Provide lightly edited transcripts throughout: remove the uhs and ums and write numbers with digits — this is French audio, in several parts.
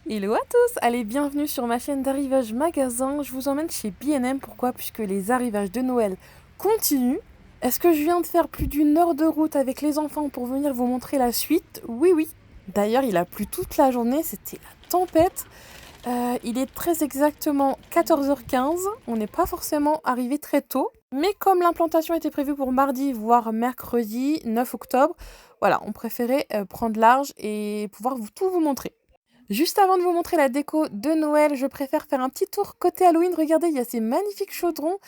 Hello à tous! Allez, bienvenue sur ma chaîne d'arrivage magasin. Je vous emmène chez B&M. Pourquoi? Puisque les arrivages de Noël continuent. Est-ce que je viens de faire plus d'une heure de route avec les enfants pour venir vous montrer la suite? Oui, oui. D'ailleurs, il a plu toute la journée. C'était la tempête. Il est très exactement 14h15. On n'est pas forcément arrivé très tôt. Mais comme l'implantation était prévue pour mardi, voire mercredi 9 octobre, voilà, on préférait prendre large et pouvoir tout vous montrer. Juste avant de vous montrer la déco de Noël, je préfère faire un petit tour côté Halloween. Regardez, il y a ces magnifiques chaudrons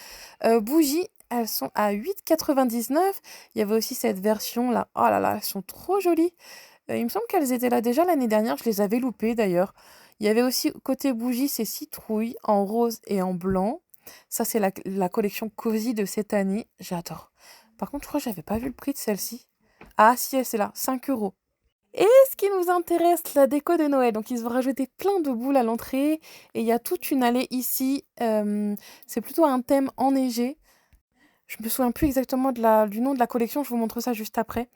bougies. Elles sont à 8,99 €. Il y avait aussi cette version là. Oh là là, elles sont trop jolies. Il me semble qu'elles étaient là déjà l'année dernière. Je les avais loupées d'ailleurs. Il y avait aussi côté bougies ces citrouilles en rose et en blanc. Ça, c'est la collection Cozy de cette année. J'adore. Par contre, je crois que j'avais pas vu le prix de celle-ci. Ah si, c'est là, 5 €. Et ce qui nous intéresse, la déco de Noël. Donc, ils ont rajouté plein de boules à l'entrée et il y a toute une allée ici. C'est plutôt un thème enneigé. Je me souviens plus exactement du nom de la collection. Je vous montre ça juste après.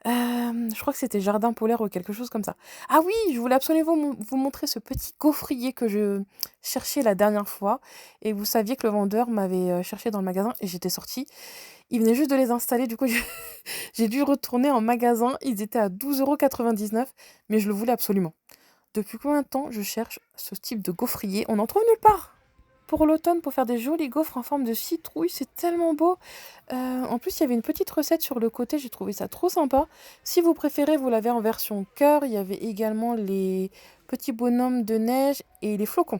Je crois que c'était Jardin polaire ou quelque chose comme ça. Ah oui, je voulais absolument vous montrer ce petit gaufrier que je cherchais la dernière fois. Et vous saviez que le vendeur m'avait cherché dans le magasin et j'étais sortie. Il venait juste de les installer. Du coup, j'ai dû retourner en magasin. Ils étaient à 12,99 €, mais je le voulais absolument. Depuis combien de temps je cherche ce type de gaufrier? On n'en trouve nulle part. Pour l'automne, pour faire des jolis gaufres en forme de citrouille, c'est tellement beau. En plus, il y avait une petite recette sur le côté, j'ai trouvé ça trop sympa. Si vous préférez, vous l'avez en version cœur. Il y avait également les petits bonhommes de neige et les flocons.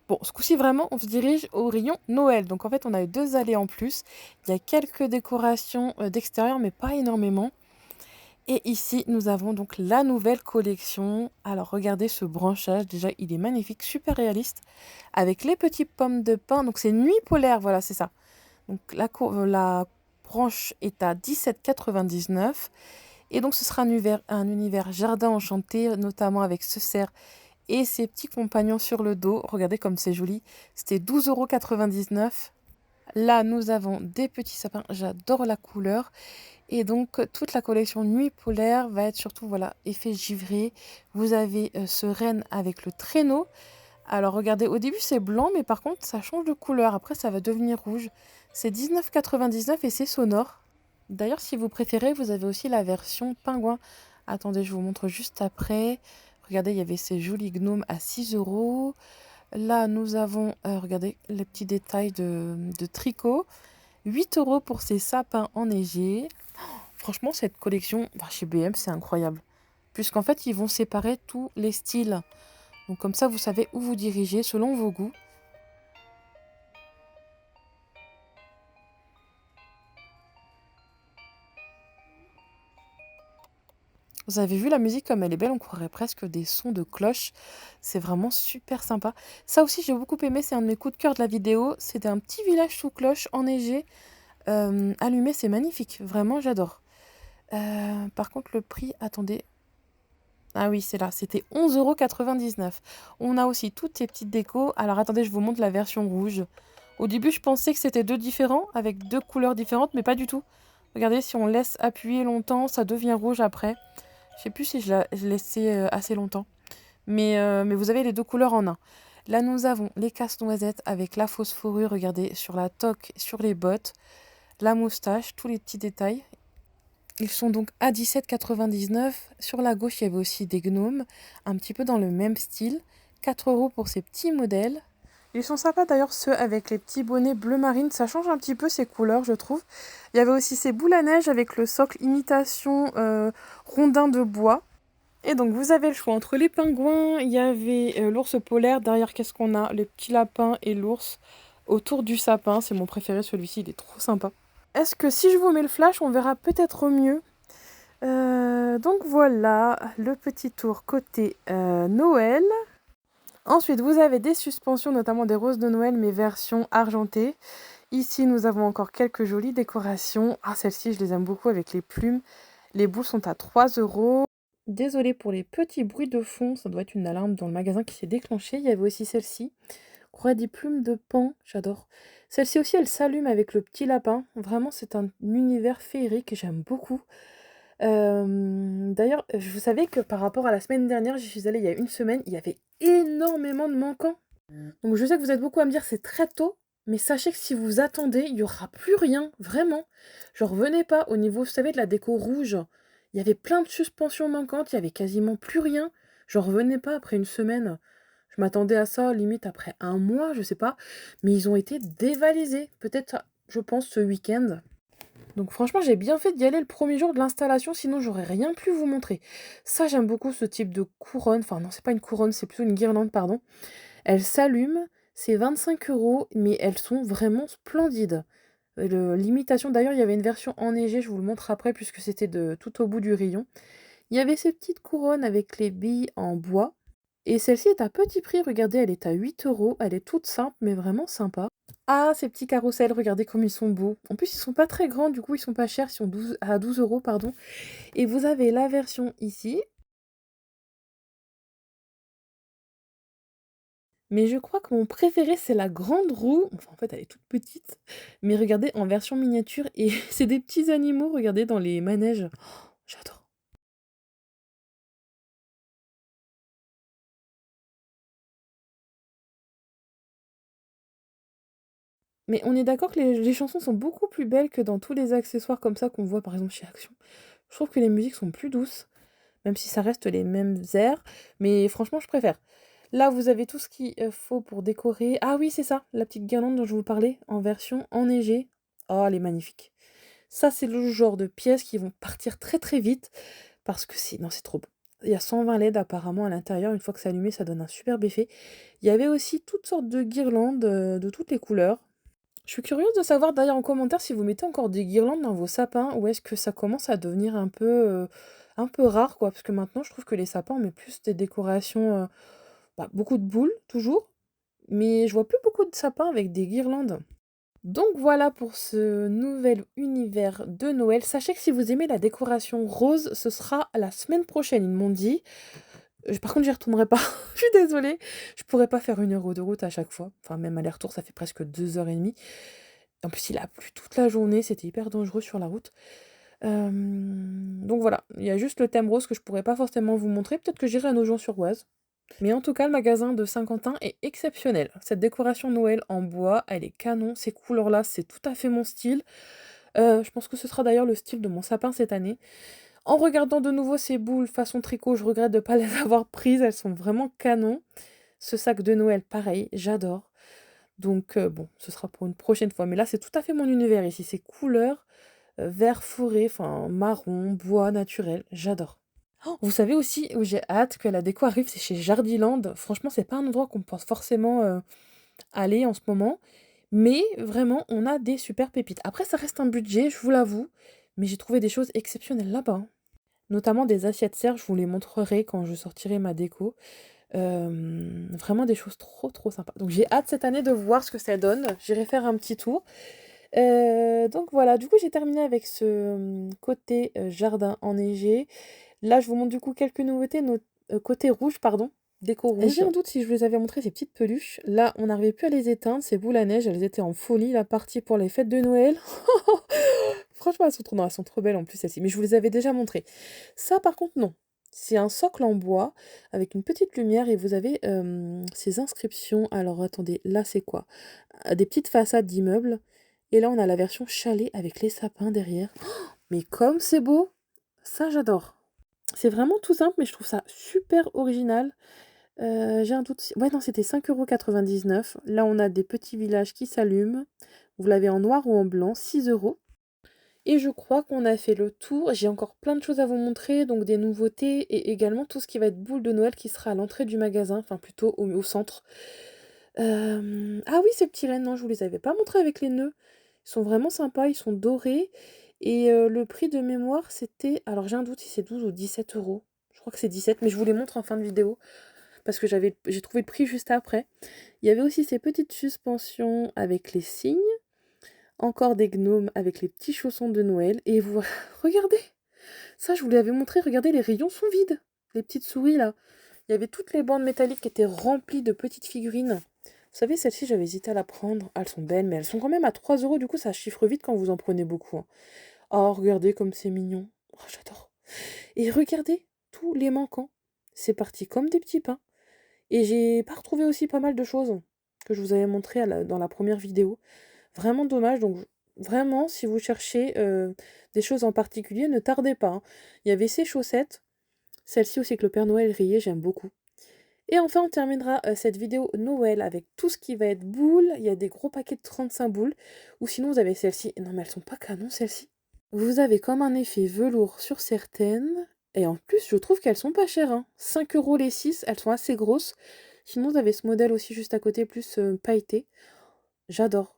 Bon, ce coup-ci, vraiment, on se dirige au rayon Noël. Donc, en fait, on a eu 2 allées en plus. Il y a quelques décorations d'extérieur, mais pas énormément. Et ici, nous avons donc la nouvelle collection. Alors, regardez ce branchage. Déjà, il est magnifique, super réaliste. Avec les petites pommes de pin. Donc, c'est nuit polaire, voilà, c'est ça. Donc, la branche est à 17,99 €. Et donc, ce sera un univers jardin enchanté, notamment avec ce cerf et ses petits compagnons sur le dos. Regardez comme c'est joli. C'était 12,99 €. Là, nous avons des petits sapins. J'adore la couleur. Et donc, toute la collection Nuit polaire va être surtout, voilà, effet givré. Vous avez ce renne avec le traîneau. Alors, regardez, au début, c'est blanc, mais par contre, ça change de couleur. Après, ça va devenir rouge. C'est 19,99 € et c'est sonore. D'ailleurs, si vous préférez, vous avez aussi la version pingouin. Attendez, je vous montre juste après. Regardez, il y avait ces jolis gnomes à 6 €. Là, nous avons, regardez, les petits détails de tricot. 8 € pour ces sapins enneigés. Franchement, cette collection, bah, chez B&M, c'est incroyable. Puisqu'en fait, ils vont séparer tous les styles. Donc comme ça, vous savez où vous diriger selon vos goûts. Vous avez vu la musique comme elle est belle, on croirait presque des sons de cloche. C'est vraiment super sympa. Ça aussi, j'ai beaucoup aimé, c'est un de mes coups de cœur de la vidéo. C'était un petit village sous cloche enneigé, allumé, c'est magnifique. Vraiment, j'adore. Par contre, le prix, attendez. Ah oui, c'est là, c'était 11,99 €. On a aussi toutes ces petites décos. Alors attendez, je vous montre la version rouge. Au début, je pensais que c'était deux différents, avec deux couleurs différentes, mais pas du tout. Regardez, si on laisse appuyer longtemps, ça devient rouge après. Je sais plus si je laissais assez longtemps. Mais vous avez les deux couleurs en un. Là, nous avons les casse-noisettes avec la fausse fourrure, regardez, sur la toque, sur les bottes, la moustache, tous les petits détails. Ils sont donc à 17,99 €. Sur la gauche, il y avait aussi des gnomes, un petit peu dans le même style. 4 € pour ces petits modèles. Ils sont sympas d'ailleurs, ceux avec les petits bonnets bleu marine. Ça change un petit peu ces couleurs, je trouve. Il y avait aussi ces boules à neige avec le socle imitation rondin de bois. Et donc, vous avez le choix entre les pingouins. Il y avait l'ours polaire. Derrière, qu'est-ce qu'on a? Le petit lapin et l'ours autour du sapin. C'est mon préféré, celui-ci. Il est trop sympa. Est-ce que si je vous mets le flash, on verra peut-être mieux? Donc voilà, le petit tour côté Noël. Ensuite, vous avez des suspensions, notamment des roses de Noël, mais version argentée. Ici, nous avons encore quelques jolies décorations. Ah, celles-ci, je les aime beaucoup avec les plumes. Les boules sont à 3 €. Désolée pour les petits bruits de fond, ça doit être une alarme dans le magasin qui s'est déclenchée. Il y avait aussi celle-ci. On croirait des plumes de paon, j'adore. Celle-ci aussi, elle s'allume avec le petit lapin. Vraiment, c'est un univers féerique et j'aime beaucoup. D'ailleurs, vous savez que par rapport à la semaine dernière, j'y suis allée il y a une semaine, il y avait énormément de manquants. Donc je sais que vous êtes beaucoup à me dire: «C'est très tôt», mais sachez que si vous attendez, il y aura plus rien, vraiment. Genre revenez pas au niveau, vous savez, de la déco rouge, il y avait plein de suspensions manquantes, il y avait quasiment plus rien. Genre revenez pas après une semaine. Je m'attendais à ça limite après un mois, je sais pas, mais ils ont été dévalisés. Peut-être, je pense, ce week-end. Donc franchement, j'ai bien fait d'y aller le premier jour de l'installation, sinon j'aurais rien pu vous montrer. Ça, j'aime beaucoup ce type de couronne. Enfin non, c'est pas une couronne, c'est plutôt une guirlande, pardon. Elles s'allument, c'est 25 €, mais elles sont vraiment splendides. L'imitation, d'ailleurs, il y avait une version enneigée, je vous le montre après, puisque c'était de tout au bout du rayon. Il y avait ces petites couronnes avec les billes en bois. Et celle-ci est à petit prix, regardez, elle est à 8 €. Elle est toute simple, mais vraiment sympa. Ah, ces petits carrousels, regardez comme ils sont beaux. En plus, ils sont pas très grands, du coup, ils sont pas chers, ils sont à 12 €, pardon. Et vous avez la version ici. Mais je crois que mon préféré, c'est la grande roue. Enfin, en fait, elle est toute petite. Mais regardez, en version miniature. Et c'est des petits animaux, regardez, dans les manèges. Oh, j'adore. Mais on est d'accord que les chansons sont beaucoup plus belles que dans tous les accessoires comme ça qu'on voit, par exemple, chez Action. Je trouve que les musiques sont plus douces, même si ça reste les mêmes airs. Mais franchement, je préfère. Là, vous avez tout ce qu'il faut pour décorer. Ah oui, c'est ça, la petite guirlande dont je vous parlais, en version enneigée. Oh, elle est magnifique. Ça, c'est le genre de pièces qui vont partir très très vite parce que c'est non, c'est trop beau. Il y a 120 LED apparemment à l'intérieur. Une fois que c'est allumé, ça donne un superbe effet. Il y avait aussi toutes sortes de guirlandes de toutes les couleurs. Je suis curieuse de savoir d'ailleurs en commentaire si vous mettez encore des guirlandes dans vos sapins ou est-ce que ça commence à devenir un peu rare quoi. Parce que maintenant, je trouve que les sapins, on met plus des décorations, beaucoup de boules toujours, mais je vois plus beaucoup de sapins avec des guirlandes. Donc voilà pour ce nouvel univers de Noël. Sachez que si vous aimez la décoration rose, ce sera la semaine prochaine, ils m'ont dit. Par contre, j'y retournerai pas. Je suis désolée. Je pourrais pas faire 1 heure de route à chaque fois. Enfin, même aller-retour, ça fait presque 2 h 30. En plus, il a plu toute la journée. C'était hyper dangereux sur la route. Donc voilà. Il y a juste le thème rose que je pourrais pas forcément vous montrer. Peut-être que j'irai à Nogent-sur-Oise. Mais en tout cas, le magasin de Saint-Quentin est exceptionnel. Cette décoration Noël en bois, elle est canon. Ces couleurs-là, c'est tout à fait mon style. Je pense que ce sera d'ailleurs le style de mon sapin cette année. En regardant de nouveau ces boules façon tricot, je regrette de ne pas les avoir prises. Elles sont vraiment canon. Ce sac de Noël, pareil, j'adore. Donc bon, ce sera pour une prochaine fois. Mais là, c'est tout à fait mon univers ici. Ces couleurs, vert forêt, enfin marron, bois naturel, j'adore. Oh, vous savez aussi où j'ai hâte que la déco arrive, c'est chez Jardiland. Franchement, c'est pas un endroit qu'on pense forcément, aller en ce moment, mais vraiment, on a des super pépites. Après, ça reste un budget, je vous l'avoue, mais j'ai trouvé des choses exceptionnelles là-bas, hein. Notamment des assiettes serre, je vous les montrerai quand je sortirai ma déco. Vraiment des choses trop, trop sympas. Donc j'ai hâte cette année de voir ce que ça donne. J'irai faire un petit tour. Donc voilà, du coup, j'ai terminé avec ce, côté, jardin enneigé. Là, je vous montre du coup quelques nouveautés, côté rouge, pardon, déco rouge. J'ai un doute si je vous les avais montré ces petites peluches. Là, on n'arrivait plus à les éteindre, ces boules à neige, elles étaient en folie, la partie pour les fêtes de Noël. Franchement, elles sont trop, non, elles sont trop belles en plus celles-ci, mais je vous les avais déjà montrées. Ça, par contre, non. C'est un socle en bois avec une petite lumière et vous avez ces inscriptions. Alors attendez, là c'est quoi? Des petites façades d'immeubles. Et là, on a la version chalet avec les sapins derrière. Mais comme c'est beau, ça j'adore. C'est vraiment tout simple, mais je trouve ça super original. J'ai un doute. Ouais, non, c'était 5,99 €. Là, on a des petits villages qui s'allument. Vous l'avez en noir ou en blanc, 6 €. Et je crois qu'on a fait le tour. J'ai encore plein de choses à vous montrer, donc des nouveautés et également tout ce qui va être boule de Noël qui sera à l'entrée du magasin, enfin plutôt au centre. Ah oui, ces petits rennes, non, je vous les avais pas montrés avec les nœuds. Ils sont vraiment sympas, ils sont dorés et le prix de mémoire, c'était alors j'ai un doute si c'est 12 ou 17 €. Je crois que c'est 17, mais je vous les montre en fin de vidéo parce que j'ai trouvé le prix juste après. Il y avait aussi ces petites suspensions avec les cygnes, encore des gnomes avec les petits chaussons de Noël et vous regardez! Ça, je vous l'avais montré, regardez, les rayons sont vides. Les petites souris là. Il y avait toutes les bandes métalliques qui étaient remplies de petites figurines. Vous savez, celle-ci, j'avais hésité à la prendre. Elles sont belles, mais elles sont quand même à 3 €. Du coup, ça chiffre vite quand vous en prenez beaucoup, hein. Oh, regardez comme c'est mignon. Oh, j'adore. Et regardez tous les manquants. C'est parti comme des petits pains. Et j'ai pas retrouvé aussi pas mal de choses que je vous avais montrées dans la première vidéo. Vraiment dommage, donc vraiment, si vous cherchez des choses en particulier, ne tardez pas, hein. Il y avait ces chaussettes, celle-ci aussi avec le Père Noël rayé, j'aime beaucoup. Et enfin, on terminera cette vidéo Noël avec tout ce qui va être boules. Il y a des gros paquets de 35 boules. Ou sinon, vous avez celles-ci. Non, mais elles sont pas canon, celles-ci. Vous avez comme un effet velours sur certaines. Et en plus, je trouve qu'elles sont pas chères, hein. 5 € les 6, elles sont assez grosses. Sinon, vous avez ce modèle aussi juste à côté, plus pailleté. J'adore.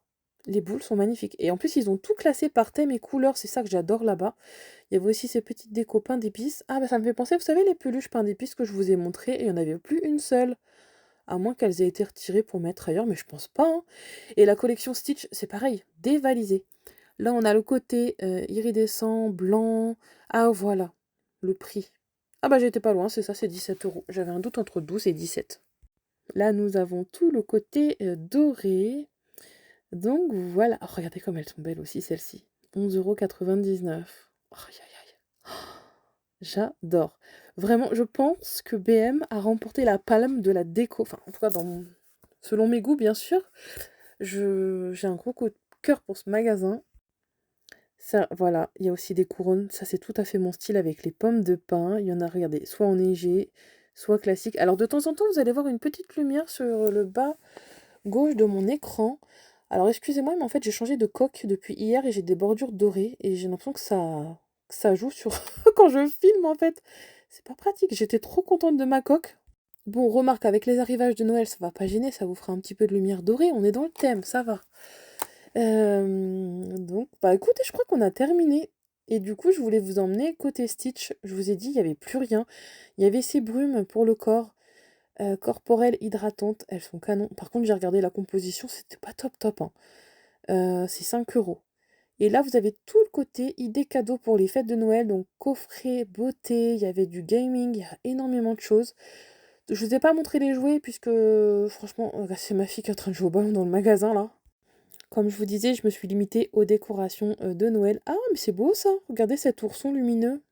Les boules sont magnifiques. Et en plus, ils ont tout classé par thème et couleur. C'est ça que j'adore là-bas. Il y avait aussi ces petites déco pain d'épices. Ah, bah ça me fait penser, vous savez, les peluches pain d'épices que je vous ai montrées. Et il n'y en avait plus une seule. À moins qu'elles aient été retirées pour mettre ailleurs, mais je pense pas, hein. Et la collection Stitch, c'est pareil, dévalisé. Là, on a le côté iridescent, blanc. Ah, voilà, le prix. Ah bah j'étais pas loin, c'est ça, c'est 17 €. J'avais un doute entre 12 et 17. Là, nous avons tout le côté doré. Donc voilà. Oh, regardez comme elles sont belles aussi, celles-ci. 11,99 €. Oh, aïe, aïe, aïe. J'adore. Vraiment, je pense que BM a remporté la palme de la déco. Enfin, en tout cas, selon mes goûts, bien sûr. J'ai un gros coup de cœur pour ce magasin. Ça, voilà, il y a aussi des couronnes. Ça, c'est tout à fait mon style avec les pommes de pin. Il y en a, regardez, soit enneigées, soit classiques. Alors, de temps en temps, vous allez voir une petite lumière sur le bas gauche de mon écran. Alors, excusez-moi, mais en fait, j'ai changé de coque depuis hier et j'ai des bordures dorées. Et j'ai l'impression que ça joue sur quand je filme, en fait. C'est pas pratique. J'étais trop contente de ma coque. Bon, remarque, avec les arrivages de Noël, ça va pas gêner, ça vous fera un petit peu de lumière dorée. On est dans le thème, ça va. Donc, bah écoutez, je crois qu'on a terminé. Et du coup, je voulais vous emmener côté Stitch. Je vous ai dit, il n'y avait plus rien. Il y avait ces brumes pour le corps, corporelles hydratantes. Elles sont canon. Par contre, j'ai regardé la composition, c'était pas top top, hein. C'est 5 €. Et là, vous avez tout le côté idée cadeau pour les fêtes de Noël. Donc, coffret, beauté, il y avait du gaming, il y a énormément de choses. Je vous ai pas montré les jouets puisque, franchement, c'est ma fille qui est en train de jouer au ballon dans le magasin, là. Comme je vous disais, je me suis limitée aux décorations de Noël. Ah, mais c'est beau ça! Regardez cet ourson lumineux.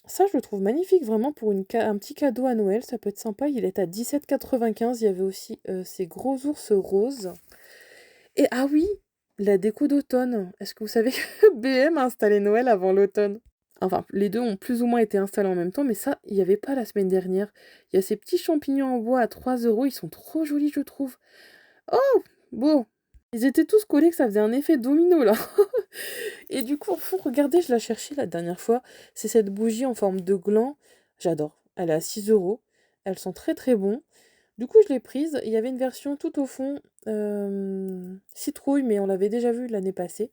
Ça, je le trouve magnifique, vraiment, pour un petit cadeau à Noël. Ça peut être sympa. Il est à 17,95 €. Il y avait aussi ces gros ours roses. Et ah oui, la déco d'automne. Est-ce que vous savez que BM a installé Noël avant l'automne? Enfin, les deux ont plus ou moins été installés en même temps, mais ça, il n'y avait pas la semaine dernière. Il y a ces petits champignons en bois à 3 €. Ils sont trop jolis, je trouve. Oh! Bon. Ils étaient tous collés, que ça faisait un effet domino, là. Et du coup, au fond, regardez, je la cherchais la dernière fois. C'est cette bougie en forme de gland. J'adore. Elle est à 6 €. Elles sont très très bons. Du coup, je l'ai prise. Il y avait une version tout au fond citrouille, mais on l'avait déjà vue l'année passée.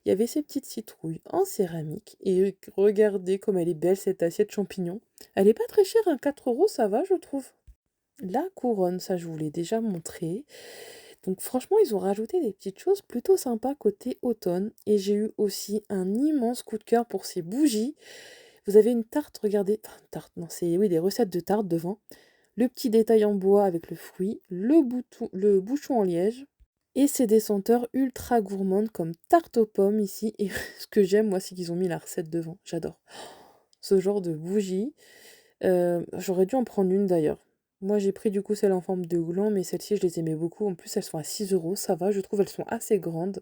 Il y avait ces petites citrouilles en céramique. Et regardez comme elle est belle, cette assiette champignon. Elle est pas très chère, hein, 4 €, ça va, je trouve. La couronne, ça je vous l'ai déjà montré. Donc franchement, ils ont rajouté des petites choses plutôt sympas côté automne. Et j'ai eu aussi un immense coup de cœur pour ces bougies. Vous avez une tarte, regardez. Enfin, une tarte, non, c'est oui, des recettes de tarte devant. Le petit détail en bois avec le fruit, le bouchon en liège. Et c'est des senteurs ultra gourmandes comme tarte aux pommes ici. Et ce que j'aime, moi, c'est qu'ils ont mis la recette devant. J'adore. Ce genre de bougie. J'aurais dû en prendre une d'ailleurs. Moi, j'ai pris du coup celle en forme de gland, mais celles-ci, je les aimais beaucoup. En plus, elles sont à 6 €, ça va, je trouve elles sont assez grandes.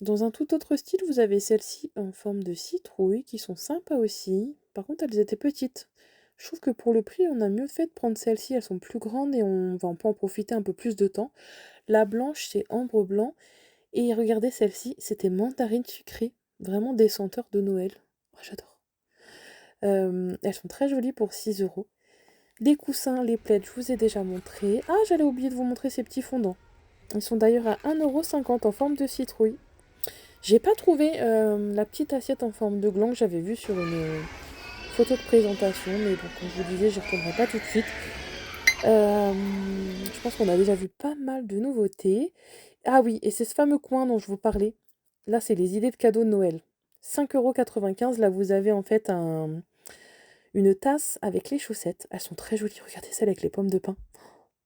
Dans un tout autre style, vous avez celles-ci en forme de citrouille, qui sont sympas aussi. Par contre, elles étaient petites. Je trouve que pour le prix, on a mieux fait de prendre celles-ci. Elles sont plus grandes et on va en peut en profiter un peu plus de temps. La blanche, c'est ambre blanc. Et regardez celle-ci, c'était mandarine sucrée. Vraiment des senteurs de Noël. Oh, j'adore. Elles sont très jolies pour 6 €. Les coussins, les plaids, je vous ai déjà montré. Ah, j'allais oublier de vous montrer ces petits fondants. Ils sont d'ailleurs à 1,50 € en forme de citrouille. J'ai pas trouvé la petite assiette en forme de gland que j'avais vue sur une photo de présentation, mais bon, comme je vous disais, j'y retournerai pas tout de suite. Je pense qu'on a déjà vu pas mal de nouveautés. Ah oui, et c'est ce fameux coin dont je vous parlais. Là, c'est les idées de cadeaux de Noël. 5,95 €. Là, vous avez en fait une tasse avec les chaussettes. Elles sont très jolies. Regardez celle avec les pommes de pin.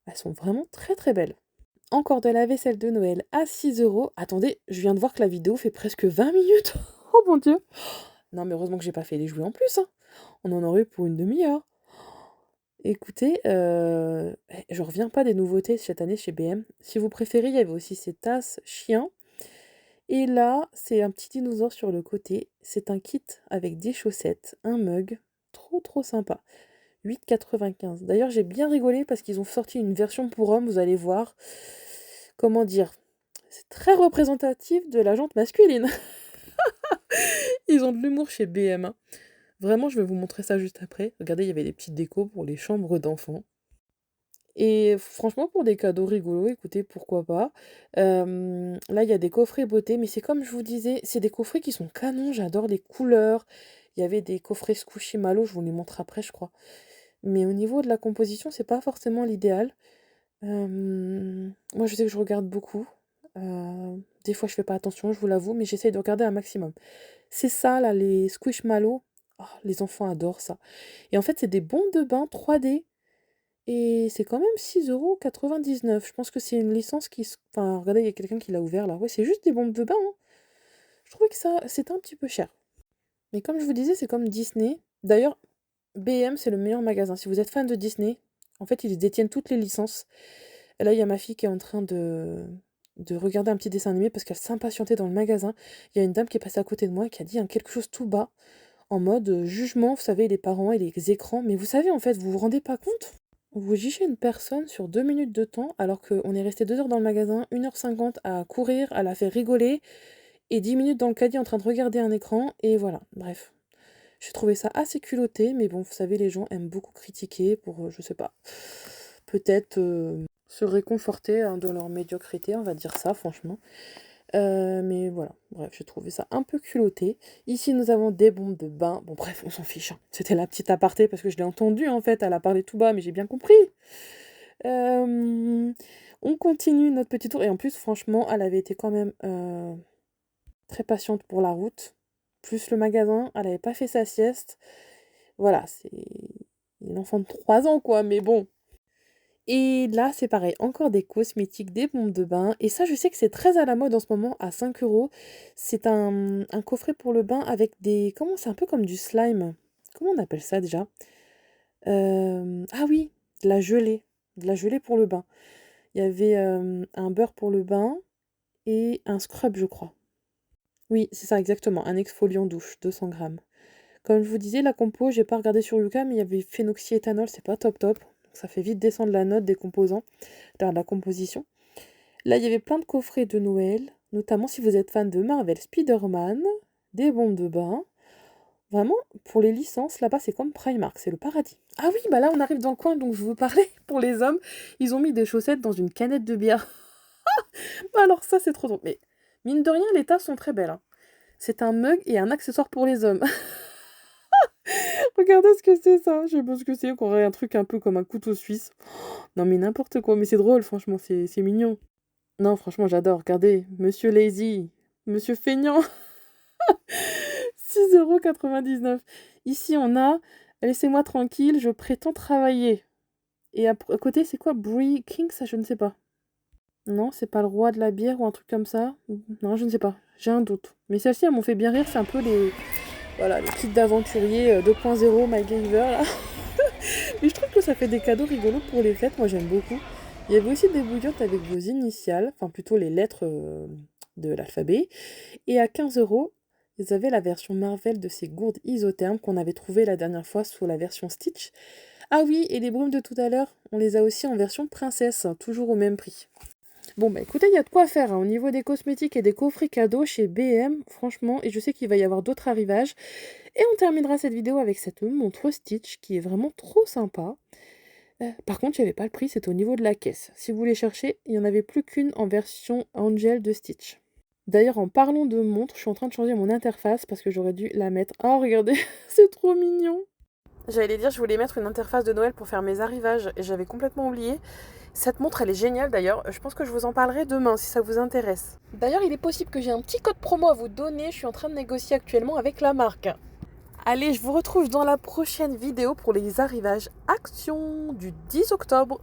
Elles sont vraiment très très belles. Encore de la vaisselle de Noël à 6 €. Attendez, je viens de voir que la vidéo fait presque 20 minutes. Oh mon Dieu. Non mais heureusement que j'ai pas fait les jouets en plus, hein. On en aurait eu pour une demi-heure. Écoutez, je reviens pas des nouveautés cette année chez BM. Si vous préférez, il y avait aussi ces tasses chiens. Et là, c'est un petit dinosaure sur le côté. C'est un kit avec des chaussettes, un mug. Trop trop sympa. 8,95. D'ailleurs, j'ai bien rigolé parce qu'ils ont sorti une version pour hommes, vous allez voir. Comment dire? C'est très représentatif de la jante masculine. Ils ont de l'humour chez BM, hein. Vraiment, je vais vous montrer ça juste après. Regardez, il y avait des petites décos pour les chambres d'enfants. Et franchement, pour des cadeaux rigolos, écoutez, pourquoi pas. Là, il y a des coffrets beauté, mais c'est comme je vous disais, c'est des coffrets qui sont canons, j'adore les couleurs. Il y avait des coffrets Squishy-Mallow, je vous les montre après, je crois. Mais au niveau de la composition, c'est pas forcément l'idéal. Moi, je sais que je regarde beaucoup. Des fois, je fais pas attention, je vous l'avoue, mais j'essaye de regarder un maximum. C'est ça, là, les Squishmallow. Oh, les enfants adorent ça. Et en fait, c'est des bombes de bain 3D. Et c'est quand même 6,99 €. Je pense que c'est une licence qui... Enfin, regardez, il y a quelqu'un qui l'a ouvert là. Ouais, c'est juste des bombes de bain, hein. Je trouvais que ça, c'était un petit peu cher. Mais comme je vous disais, c'est comme Disney. D'ailleurs, BM, c'est le meilleur magasin. Si vous êtes fan de Disney, en fait, ils détiennent toutes les licences. Et là, il y a ma fille qui est en train de regarder un petit dessin animé parce qu'elle s'impatientait dans le magasin. Il y a une dame qui est passée à côté de moi et qui a dit quelque chose tout bas, en mode jugement, vous savez, les parents et les écrans. Mais vous savez, en fait, vous vous rendez pas compte? Vous jugez une personne sur 2 minutes de temps alors qu'on est resté 2 heures dans le magasin, 1h50 à courir, à la faire rigoler, et 10 minutes dans le caddie en train de regarder un écran, et voilà, bref. J'ai trouvé ça assez culotté, mais bon, vous savez, les gens aiment beaucoup critiquer pour, je sais pas, peut-être se réconforter hein, de leur médiocrité, on va dire ça, franchement. Mais voilà, bref, j'ai trouvé ça un peu culotté. Ici, nous avons des bombes de bain. Bon, bref, on s'en fiche, hein. C'était la petite aparté parce que je l'ai entendue, en fait. Elle a parlé tout bas, mais j'ai bien compris. Euh, On continue notre petit tour. Et en plus, franchement, elle avait été quand même très patiente pour la route. Plus le magasin, elle n'avait pas fait sa sieste. Voilà, c'est une enfant de 3 ans, quoi. Mais bon, et là, c'est pareil, encore des cosmétiques, des bombes de bain. Et ça, je sais que c'est très à la mode en ce moment, à 5 €. C'est un coffret pour le bain avec des... Comment? C'est un peu comme du slime. Comment on appelle ça déjà? Ah oui, de la gelée. De la gelée pour le bain. Il y avait un beurre pour le bain et un scrub, je crois. Oui, c'est ça exactement, un exfoliant douche, 200 grammes. Comme je vous disais, la compo, j'ai pas regardé sur Yuka, mais il y avait phénoxyéthanol, c'est pas top top. Donc ça fait vite descendre la note des composants, de la composition. Là, il y avait plein de coffrets de Noël, notamment si vous êtes fan de Marvel, Spider-Man, des bombes de bain. Vraiment, pour les licences, là-bas, c'est comme Primark, c'est le paradis. Ah oui, bah là, on arrive dans le coin dont je vous parlais. Pour les hommes, ils ont mis des chaussettes dans une canette de bière. Bah alors ça, c'est trop drôle. Mais mine de rien, les tasses sont très belles, hein. C'est un mug et un accessoire pour les hommes. Regardez ce que c'est ça. Je sais pas ce que c'est. Qu'on aurait un truc un peu comme un couteau suisse. Non mais n'importe quoi. Mais c'est drôle, franchement. C'est mignon. Non, franchement, j'adore. Regardez. Monsieur Lazy. Monsieur Feignant. 6,99 €. Ici, on a... Laissez-moi tranquille, je prétends travailler. Et à côté, c'est quoi? Brie King, ça, je ne sais pas. Non, c'est pas le roi de la bière ou un truc comme ça. Non, je ne sais pas. J'ai un doute. Mais celles-ci, elles m'ont fait bien rire. C'est un peu les... Voilà, les kits d'aventurier 2.0 MacGyver, là. Mais je trouve que ça fait des cadeaux rigolos pour les fêtes, moi j'aime beaucoup. Il y avait aussi des bouillottes avec vos initiales, enfin plutôt les lettres de l'alphabet. Et à 15 €, ils avaient la version Marvel de ces gourdes isothermes qu'on avait trouvées la dernière fois sous la version Stitch. Ah oui, et les brumes de tout à l'heure, on les a aussi en version princesse, hein, toujours au même prix. Bon bah écoutez, il y a de quoi faire hein, au niveau des cosmétiques et des coffrets cadeaux chez BM, franchement, et je sais qu'il va y avoir d'autres arrivages. Et on terminera cette vidéo avec cette montre Stitch qui est vraiment trop sympa. Par contre, il n'y avait pas le prix, c'est au niveau de la caisse. Si vous voulez chercher, il n'y en avait plus qu'une en version Angel de Stitch. D'ailleurs, en parlant de montre, je suis en train de changer mon interface parce que j'aurais dû la mettre. Oh, regardez, c'est trop mignon! J'allais dire, je voulais mettre une interface de Noël pour faire mes arrivages et j'avais complètement oublié. Cette montre, elle est géniale d'ailleurs. Je pense que je vous en parlerai demain si ça vous intéresse. D'ailleurs, il est possible que j'ai un petit code promo à vous donner. Je suis en train de négocier actuellement avec la marque. Allez, je vous retrouve dans la prochaine vidéo pour les arrivages Action du 10 octobre.